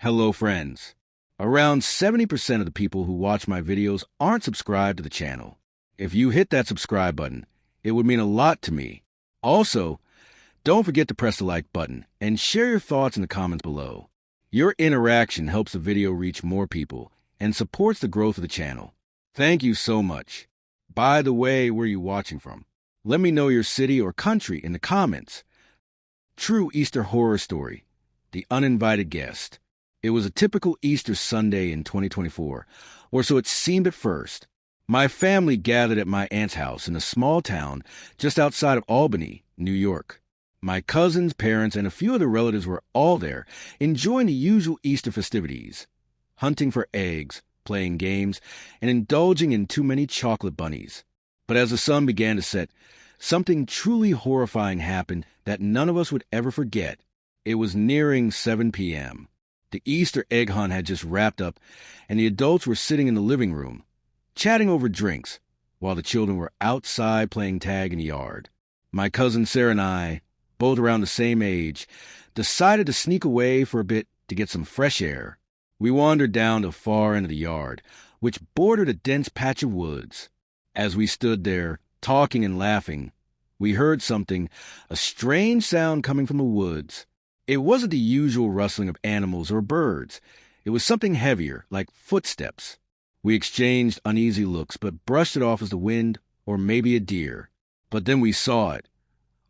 Hello, friends. Around 70% of the people who watch my videos aren't subscribed to the channel. If you hit that subscribe button, it would mean a lot to me. Also, don't forget to press the like button and share your thoughts in the comments below. Your interaction helps the video reach more people and supports the growth of the channel. Thank you so much. By the way, where are you watching from? Let me know your city or country in the comments. True Easter horror story, The Uninvited Guest. It was a typical Easter Sunday in 2024, or so it seemed at first. My family gathered at my aunt's house in a small town just outside of Albany, New York. My cousins, parents, and a few other relatives were all there, enjoying the usual Easter festivities, hunting for eggs, playing games, and indulging in too many chocolate bunnies. But as the sun began to set, something truly horrifying happened that none of us would ever forget. It was nearing 7 p.m. The Easter egg hunt had just wrapped up, and the adults were sitting in the living room, chatting over drinks, while the children were outside playing tag in the yard. My cousin Sarah and I, both around the same age, decided to sneak away for a bit to get some fresh air. We wandered down the far end of the yard, which bordered a dense patch of woods. As we stood there, talking and laughing, we heard something, a strange sound coming from the woods. It wasn't the usual rustling of animals or birds. It was something heavier, like footsteps. We exchanged uneasy looks, but brushed it off as the wind or maybe a deer. But then we saw it,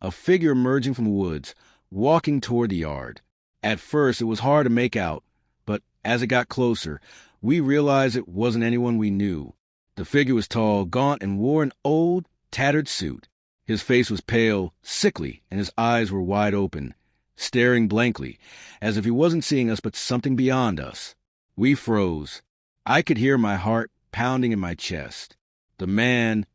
a figure emerging from the woods, walking toward the yard. At first, it was hard to make out, but as it got closer, we realized it wasn't anyone we knew. The figure was tall, gaunt, and wore an old, tattered suit. His face was pale, sickly, and his eyes were wide open, staring blankly, as if he wasn't seeing us but something beyond us. We froze. I could hear my heart pounding in my chest. The man,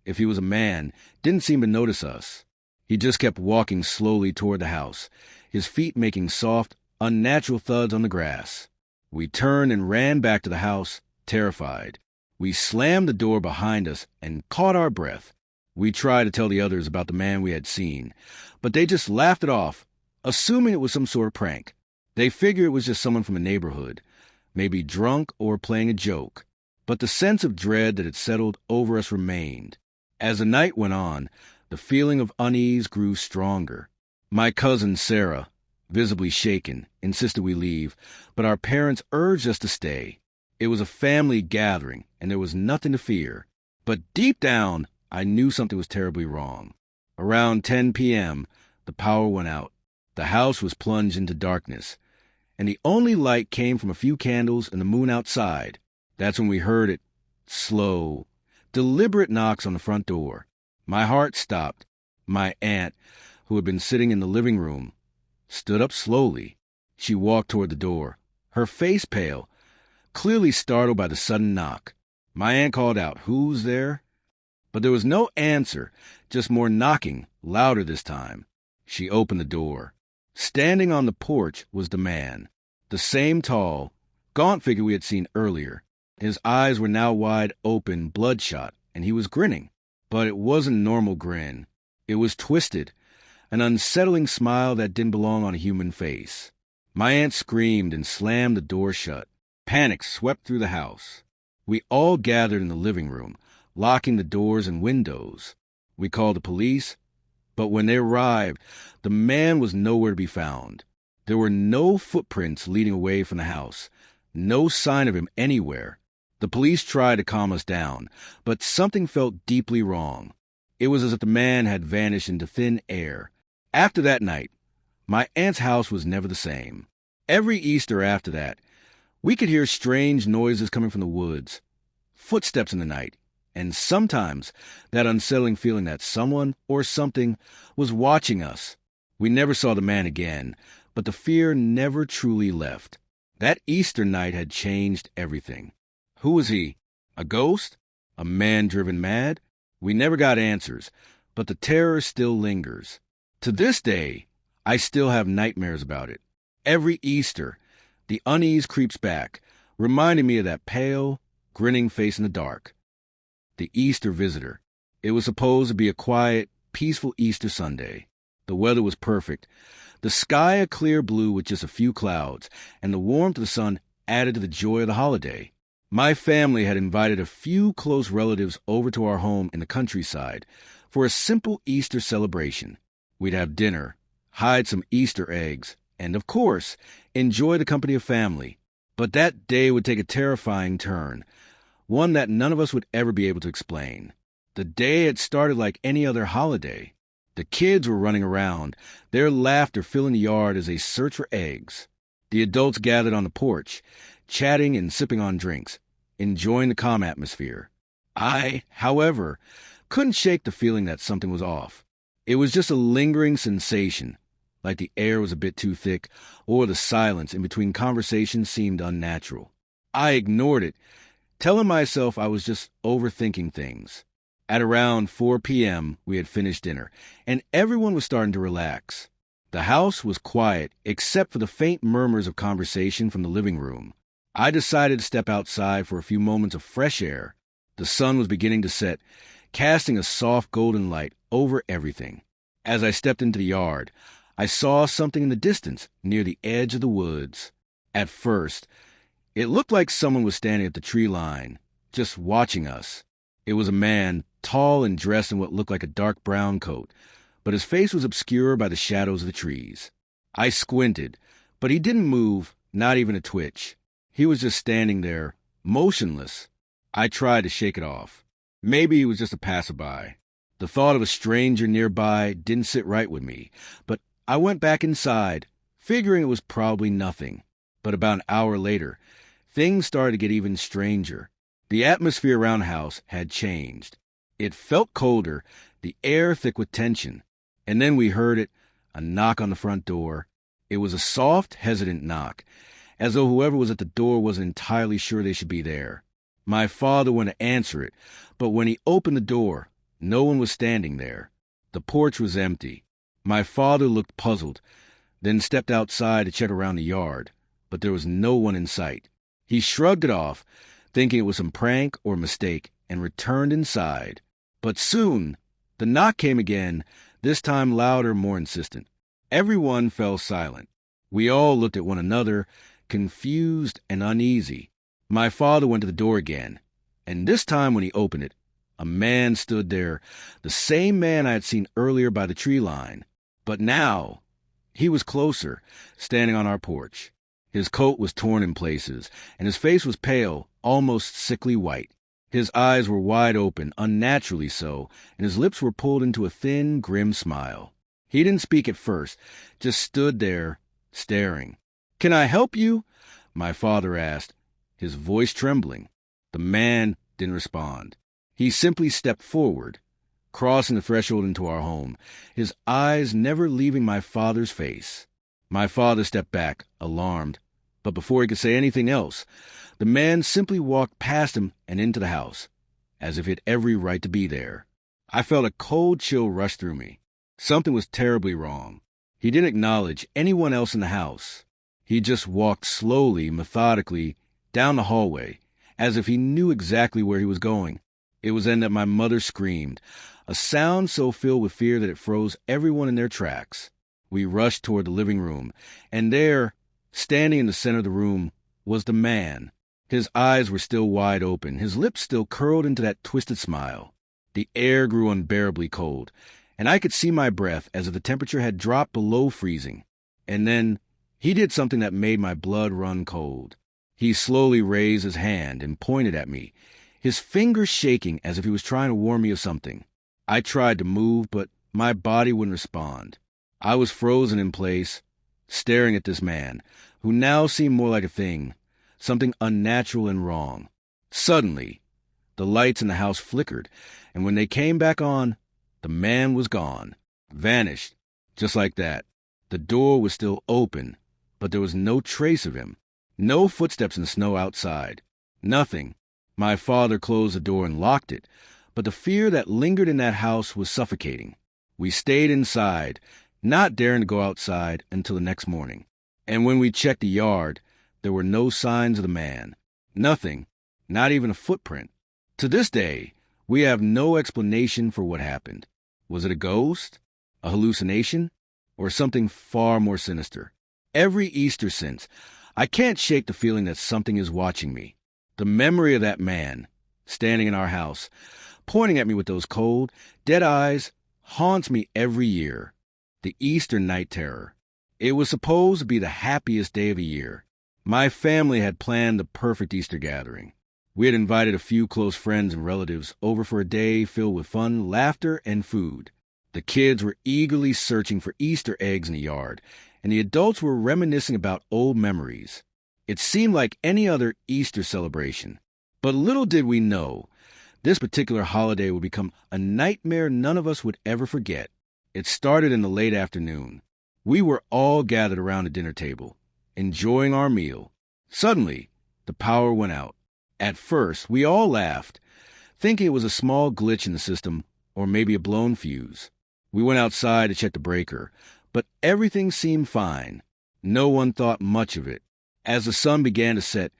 if he was a man, didn't seem to notice us. He just kept walking slowly toward the house, his feet making soft, unnatural thuds on the grass. We turned and ran back to the house, terrified. We slammed the door behind us and caught our breath. We tried to tell the others about the man we had seen, but they just laughed it off, assuming it was some sort of prank. They figured it was just someone from the neighborhood, maybe drunk or playing a joke. But the sense of dread that had settled over us remained. As the night went on, the feeling of unease grew stronger. My cousin Sarah, visibly shaken, insisted we leave, but our parents urged us to stay. It was a family gathering, and there was nothing to fear. But deep down, I knew something was terribly wrong. Around 10 p.m., the power went out. The house was plunged into darkness, and the only light came from a few candles and the moon outside. That's when we heard it. Slow, deliberate knocks on the front door. My heart stopped. My aunt, who had been sitting in the living room, stood up slowly. She walked toward the door, her face pale, clearly startled by the sudden knock. My aunt called out, "Who's there?" But there was no answer, just more knocking, louder this time. She opened the door. Standing on the porch was the man, the same tall, gaunt figure we had seen earlier. His eyes were now wide open, bloodshot, and he was grinning. But it wasn't a normal grin. It was twisted, an unsettling smile that didn't belong on a human face. My aunt screamed and slammed the door shut. Panic swept through the house. We all gathered in the living room, locking the doors and windows. We called the police, but when they arrived, the man was nowhere to be found. There were no footprints leading away from the house, no sign of him anywhere. The police tried to calm us down, but something felt deeply wrong. It was as if the man had vanished into thin air. After that night, my aunt's house was never the same. Every Easter after that, we could hear strange noises coming from the woods, footsteps in the night, and sometimes that unsettling feeling that someone or something was watching us. We never saw the man again, but the fear never truly left. That Easter night had changed everything. Who was he? A ghost? A man driven mad? We never got answers, but the terror still lingers. To this day, I still have nightmares about it. Every Easter, the unease creeps back, reminding me of that pale, grinning face in the dark. The Easter visitor. It was supposed to be a quiet, peaceful Easter Sunday. The weather was perfect. The sky a clear blue with just a few clouds, and the warmth of the sun added to the joy of the holiday. My family had invited a few close relatives over to our home in the countryside for a simple Easter celebration. We'd have dinner, hide some Easter eggs, and, of course, enjoy the company of family. But that day would take a terrifying turn, one that none of us would ever be able to explain. The day had started like any other holiday. The kids were running around, their laughter filling the yard as they searched for eggs. The adults gathered on the porch, chatting and sipping on drinks, enjoying the calm atmosphere. I, however, couldn't shake the feeling that something was off. It was just a lingering sensation, like the air was a bit too thick, or the silence in between conversations seemed unnatural. I ignored it, telling myself I was just overthinking things. At around 4 p.m., we had finished dinner, and everyone was starting to relax. The house was quiet, except for the faint murmurs of conversation from the living room. I decided to step outside for a few moments of fresh air. The sun was beginning to set, casting a soft golden light over everything. As I stepped into the yard, I saw something in the distance near the edge of the woods. At first, it looked like someone was standing at the tree line, just watching us. It was a man, tall and dressed in what looked like a dark brown coat, but his face was obscured by the shadows of the trees. I squinted, but he didn't move, not even a twitch. He was just standing there, motionless. I tried to shake it off. Maybe he was just a passerby. The thought of a stranger nearby didn't sit right with me, but I went back inside, figuring it was probably nothing. But about an hour later, things started to get even stranger. The atmosphere around the house had changed. It felt colder, the air thick with tension. And then we heard it, a knock on the front door. It was a soft, hesitant knock, as though whoever was at the door wasn't entirely sure they should be there. My father went to answer it, but when he opened the door, no one was standing there. The porch was empty. My father looked puzzled, then stepped outside to check around the yard, but there was no one in sight. He shrugged it off, thinking it was some prank or mistake, and returned inside. But soon, the knock came again, this time louder, more insistent. Everyone fell silent. We all looked at one another, confused and uneasy. My father went to the door again, and this time when he opened it, a man stood there, the same man I had seen earlier by the tree line. But now, he was closer, standing on our porch. His coat was torn in places, and his face was pale, almost sickly white. His eyes were wide open, unnaturally so, and his lips were pulled into a thin, grim smile. He didn't speak at first, just stood there, staring. "Can I help you?" my father asked, his voice trembling. The man didn't respond. He simply stepped forward, crossing the threshold into our home, his eyes never leaving my father's face. My father stepped back, alarmed, but before he could say anything else, the man simply walked past him and into the house, as if he had every right to be there. I felt a cold chill rush through me. Something was terribly wrong. He didn't acknowledge anyone else in the house. He just walked slowly, methodically, down the hallway, as if he knew exactly where he was going. It was then that my mother screamed, a sound so filled with fear that it froze everyone in their tracks. We rushed toward the living room, and there, standing in the center of the room, was the man. His eyes were still wide open, his lips still curled into that twisted smile. The air grew unbearably cold, and I could see my breath as if the temperature had dropped below freezing. And then he did something that made my blood run cold. He slowly raised his hand and pointed at me, his fingers shaking as if he was trying to warn me of something. I tried to move, but my body wouldn't respond. I was frozen in place, staring at this man, who now seemed more like a thing, something unnatural and wrong. Suddenly, the lights in the house flickered, and when they came back on, the man was gone, vanished, just like that. The door was still open, but there was no trace of him. No footsteps in the snow outside. Nothing. My father closed the door and locked it, but the fear that lingered in that house was suffocating. We stayed inside, not daring to go outside until the next morning. And when we checked the yard, there were no signs of the man. Nothing, not even a footprint. To this day, we have no explanation for what happened. Was it a ghost? A hallucination? or something far more sinister. Every Easter since, I can't shake the feeling that something is watching me. The memory of that man, standing in our house, pointing at me with those cold, dead eyes, haunts me every year. The Easter night terror. It was supposed to be the happiest day of the year. My family had planned the perfect Easter gathering. We had invited a few close friends and relatives over for a day filled with fun, laughter, and food. The kids were eagerly searching for Easter eggs in the yard, and the adults were reminiscing about old memories. It seemed like any other Easter celebration. But little did we know, this particular holiday would become a nightmare none of us would ever forget. It started in the late afternoon. We were all gathered around the dinner table, enjoying our meal. Suddenly, the power went out. At first, we all laughed, thinking it was a small glitch in the system or maybe a blown fuse. We went outside to check the breaker, but everything seemed fine. No one thought much of it. As the sun began to set,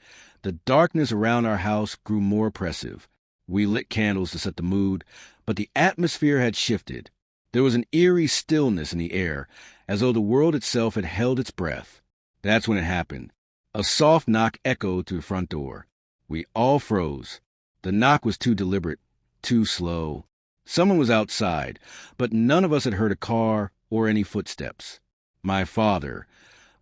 the darkness around our house grew more oppressive. We lit candles to set the mood, but the atmosphere had shifted. There was an eerie stillness in the air, as though the world itself had held its breath. That's when it happened. A soft knock echoed through the front door. We all froze. The knock was too deliberate, too slow. Someone was outside, but none of us had heard a car or any footsteps. My father,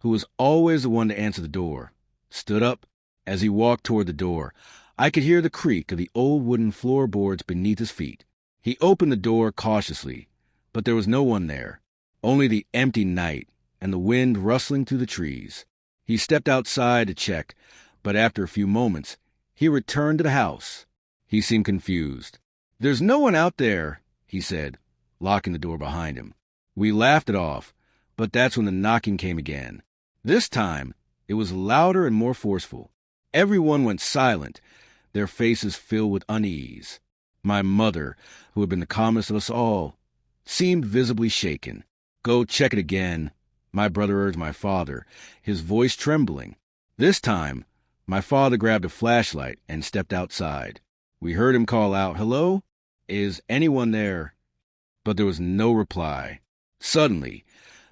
who was always the one to answer the door, stood up. As he walked toward the door, I could hear the creak of the old wooden floorboards beneath his feet. He opened the door cautiously, but there was no one there, only the empty night and the wind rustling through the trees. He stepped outside to check, but after a few moments, he returned to the house. He seemed confused. "There's no one out there," he said, locking the door behind him. We laughed it off, but that's when the knocking came again. This time, it was louder and more forceful. Everyone went silent, their faces filled with unease. My mother, who had been the calmest of us all, seemed visibly shaken. "Go check it again," my brother urged my father, his voice trembling. This time, my father grabbed a flashlight and stepped outside. We heard him call out, "Hello? Is anyone there?" But there was no reply. Suddenly,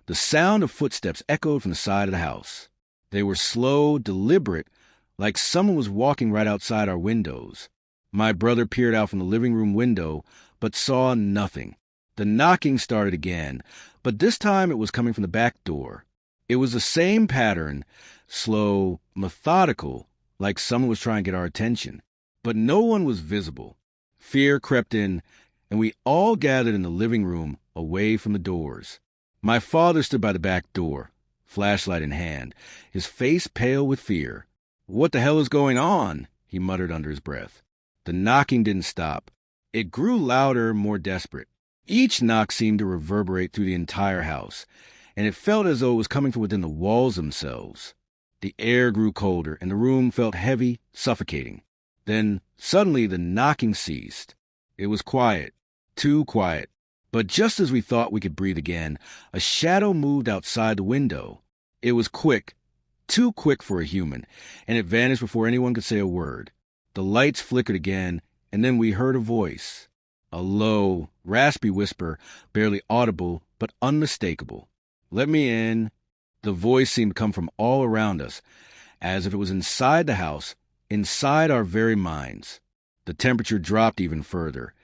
the sound of footsteps echoed from the side of the house. They were slow, deliberate, like someone was walking right outside our windows. My brother peered out from the living room window, but saw nothing. The knocking started again, but this time it was coming from the back door. It was the same pattern, slow, methodical, like someone was trying to get our attention. But no one was visible. Fear crept in, and we all gathered in the living room, away from the doors. My father stood by the back door, flashlight in hand, his face pale with fear. "What the hell is going on?" he muttered under his breath. The knocking didn't stop. It grew louder, more desperate. Each knock seemed to reverberate through the entire house, and it felt as though it was coming from within the walls themselves. The air grew colder, and the room felt heavy, suffocating. Then, suddenly, the knocking ceased. It was quiet, too quiet. But just as we thought we could breathe again, a shadow moved outside the window. It was quick, too quick for a human, and it vanished before anyone could say a word. The lights flickered again, and then we heard a voice. A low, raspy whisper, barely audible, but unmistakable. "Let me in." The voice seemed to come from all around us, as if it was inside the house, inside our very minds. The temperature dropped even further,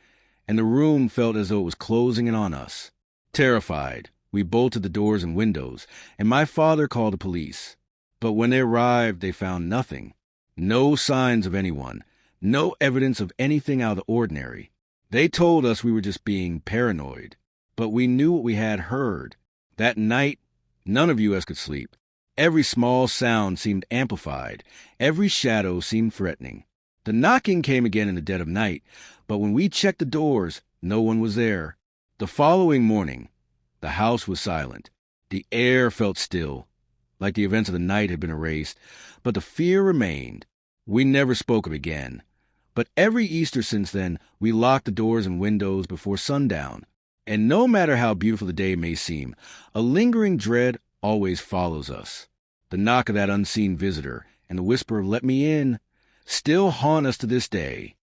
and the room felt as though it was closing in on us. Terrified, we bolted the doors and windows, and my father called the police. But when they arrived, they found nothing. No signs of anyone, no evidence of anything out of the ordinary. They told us we were just being paranoid, but we knew what we had heard. That night, none of us could sleep. Every small sound seemed amplified. Every shadow seemed threatening. The knocking came again in the dead of night, but when we checked the doors, no one was there. The following morning, the house was silent. The air felt still, like the events of the night had been erased, but the fear remained. We never spoke of it again. But every Easter since then, we locked the doors and windows before sundown. And no matter how beautiful the day may seem, a lingering dread always follows us. The knock of that unseen visitor and the whisper of "let me in" still haunt us to this day.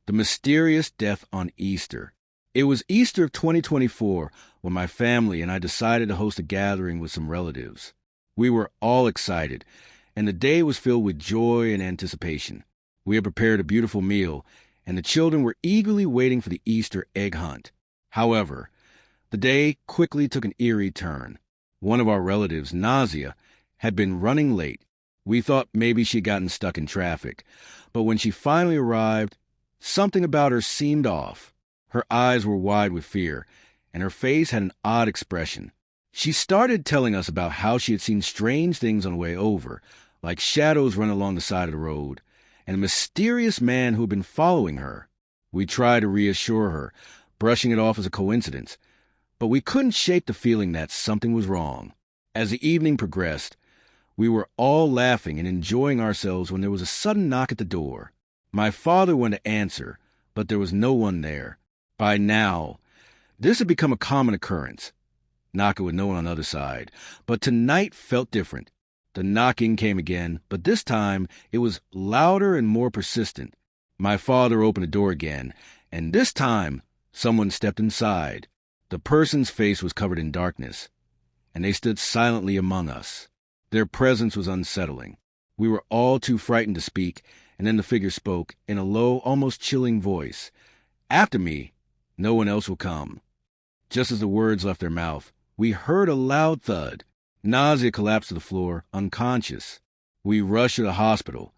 The mysterious death on Easter. It was Easter of 2024 when my family and I decided to host a gathering with some relatives. We were all excited, and the day was filled with joy and anticipation. We had prepared a beautiful meal, and the children were eagerly waiting for the Easter egg hunt. However, the day quickly took an eerie turn. One of our relatives, Nausea, had been running late. We thought maybe she'd gotten stuck in traffic, but when she finally arrived, something about her seemed off. Her eyes were wide with fear, and her face had an odd expression. She started telling us about how she had seen strange things on the way over, like shadows run along the side of the road, and a mysterious man who had been following her. We tried to reassure her, brushing it off as a coincidence, but we couldn't shake the feeling that something was wrong. As the evening progressed, we were all laughing and enjoying ourselves when there was a sudden knock at the door. My father went to answer, but there was no one there. By now, this had become a common occurrence, knocking with no one on the other side, but tonight felt different. The knocking came again, but this time it was louder and more persistent. My father opened the door again, and this time someone stepped inside. The person's face was covered in darkness, and they stood silently among us. Their presence was unsettling. We were all too frightened to speak, and then the figure spoke in a low, almost chilling voice. "After me, no one else will come." Just as the words left their mouth, we heard a loud thud. Nausea collapsed to the floor, unconscious. We rushed her to the hospital,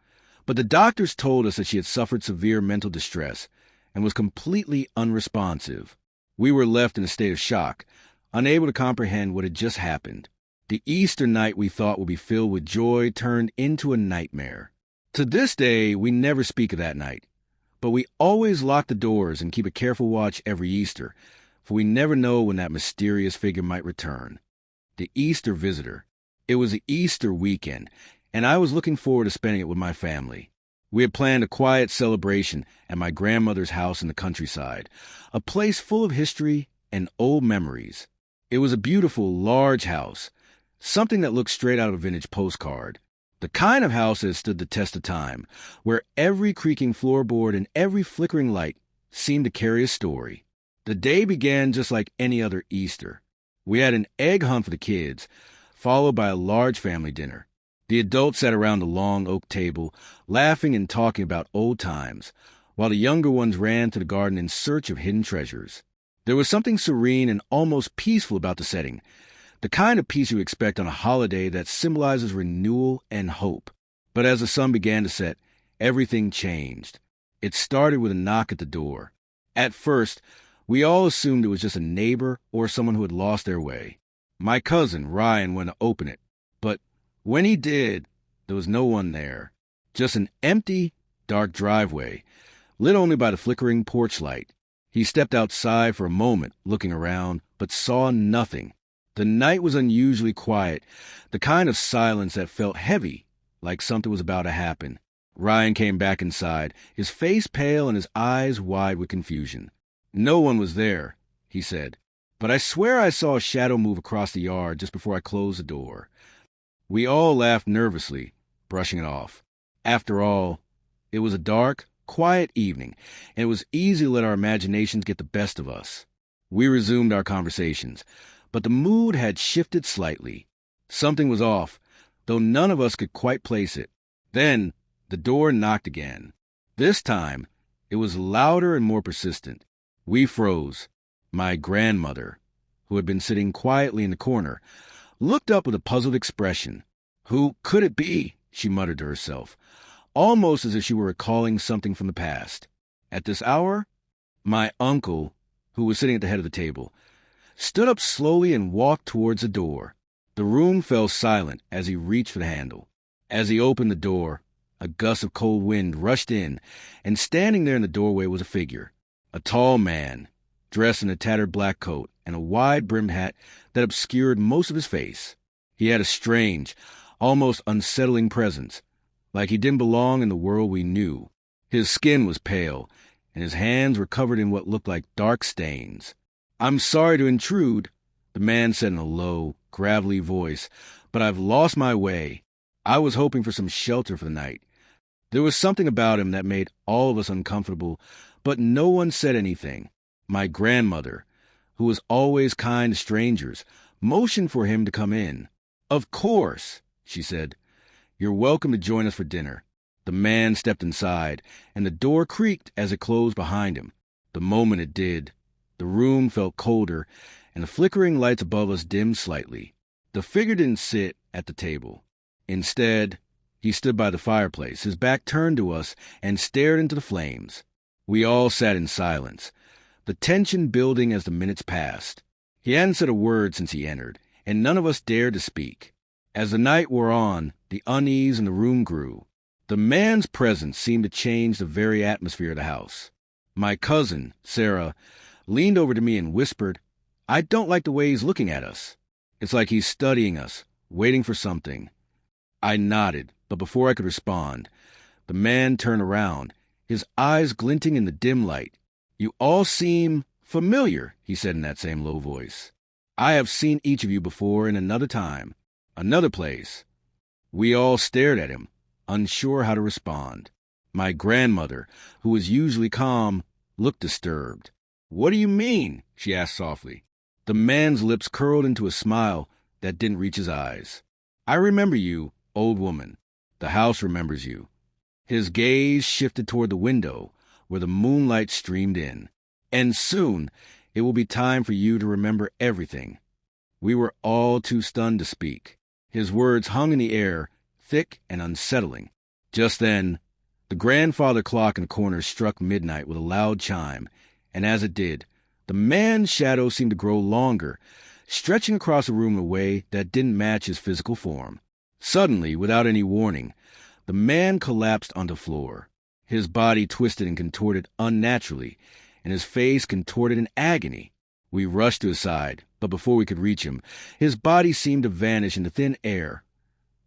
but the doctors told us that she had suffered severe mental distress and was completely unresponsive. We were left in a state of shock, unable to comprehend what had just happened. The Easter night we thought would be filled with joy turned into a nightmare. To this day, we never speak of that night, but we always lock the doors and keep a careful watch every Easter, for we never know when that mysterious figure might return. The Easter visitor. It was the Easter weekend, and I was looking forward to spending it with my family. We had planned a quiet celebration at my grandmother's house in the countryside, a place full of history and old memories. It was a beautiful, large house, something that looked straight out of a vintage postcard. The kind of house that stood the test of time, where every creaking floorboard and every flickering light seemed to carry a story. The day began just like any other Easter. We had an egg hunt for the kids, followed by a large family dinner. The adults sat around the long oak table, laughing and talking about old times, while the younger ones ran to the garden in search of hidden treasures. There was something serene and almost peaceful about the setting, the kind of peace you expect on a holiday that symbolizes renewal and hope. But as the sun began to set, everything changed. It started with a knock at the door. At first, we all assumed it was just a neighbor or someone who had lost their way. My cousin, Ryan, went to open it, but when he did, there was no one there. Just an empty, dark driveway, lit only by the flickering porch light. He stepped outside for a moment, looking around, but saw nothing. The night was unusually quiet, the kind of silence that felt heavy, like something was about to happen. Ryan came back inside, his face pale and his eyes wide with confusion. "No one was there," he said, "but I swear I saw a shadow move across the yard just before I closed the door." We all laughed nervously, brushing it off. After all, it was a dark, quiet evening, and it was easy to let our imaginations get the best of us. We resumed our conversations, but the mood had shifted slightly. Something was off, though none of us could quite place it. Then the door knocked again. This time, it was louder and more persistent. We froze. My grandmother, who had been sitting quietly in the corner, looked up with a puzzled expression. "Who could it be?" she muttered to herself, almost as if she were recalling something from the past. At this hour, my uncle, who was sitting at the head of the table, stood up slowly and walked towards the door. The room fell silent as he reached for the handle. As he opened the door, a gust of cold wind rushed in, and standing there in the doorway was a figure. A tall man, dressed in a tattered black coat and a wide-brimmed hat that obscured most of his face. He had a strange, almost unsettling presence, like he didn't belong in the world we knew. His skin was pale, and his hands were covered in what looked like dark stains. "I'm sorry to intrude," the man said in a low, gravelly voice, "but I've lost my way. I was hoping for some shelter for the night." There was something about him that made all of us uncomfortable, but no one said anything. My grandmother, who was always kind to strangers, motioned for him to come in. "Of course," she said. "You're welcome to join us for dinner." The man stepped inside, and the door creaked as it closed behind him. The moment it did, the room felt colder, and the flickering lights above us dimmed slightly. The figure didn't sit at the table. Instead, he stood by the fireplace, his back turned to us, and stared into the flames. We all sat in silence, the tension building as the minutes passed. He hadn't said a word since he entered, and none of us dared to speak. As the night wore on, the unease in the room grew. The man's presence seemed to change the very atmosphere of the house. My cousin, Sarah, leaned over to me and whispered, "I don't like the way he's looking at us. It's like he's studying us, waiting for something." I nodded, but before I could respond, the man turned around, his eyes glinting in the dim light. "You all seem familiar," he said in that same low voice. "I have seen each of you before in another time, another place." We all stared at him, unsure how to respond. My grandmother, who was usually calm, looked disturbed. "What do you mean?" she asked softly. The man's lips curled into a smile that didn't reach his eyes. "I remember you, old woman. The house remembers you." His gaze shifted toward the window, where the moonlight streamed in. "And soon, it will be time for you to remember everything." We were all too stunned to speak. His words hung in the air, thick and unsettling. Just then, the grandfather clock in the corner struck midnight with a loud chime, and as it did, the man's shadow seemed to grow longer, stretching across the room in a way that didn't match his physical form. Suddenly, without any warning, the man collapsed onto the floor. His body twisted and contorted unnaturally, and his face contorted in agony. We rushed to his side, but before we could reach him, his body seemed to vanish into thin air,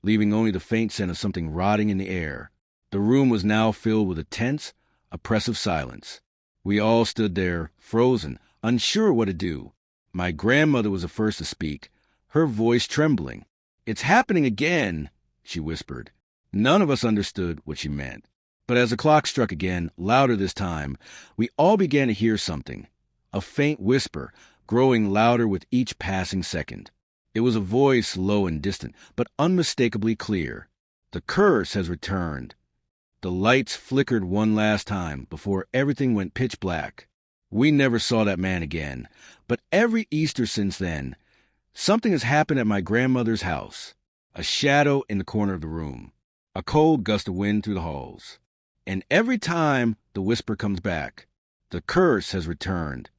leaving only the faint scent of something rotting in the air. The room was now filled with a tense, oppressive silence. We all stood there, frozen, unsure what to do. My grandmother was the first to speak, her voice trembling. "It's happening again," she whispered. None of us understood what she meant. But as the clock struck again, louder this time, we all began to hear something. A faint whisper, growing louder with each passing second. It was a voice low and distant, but unmistakably clear. "The curse has returned." The lights flickered one last time before everything went pitch black. We never saw that man again, but every Easter since then, something has happened at my grandmother's house. A shadow in the corner of the room. A cold gust of wind through the halls. And every time the whisper comes back, "The curse has returned."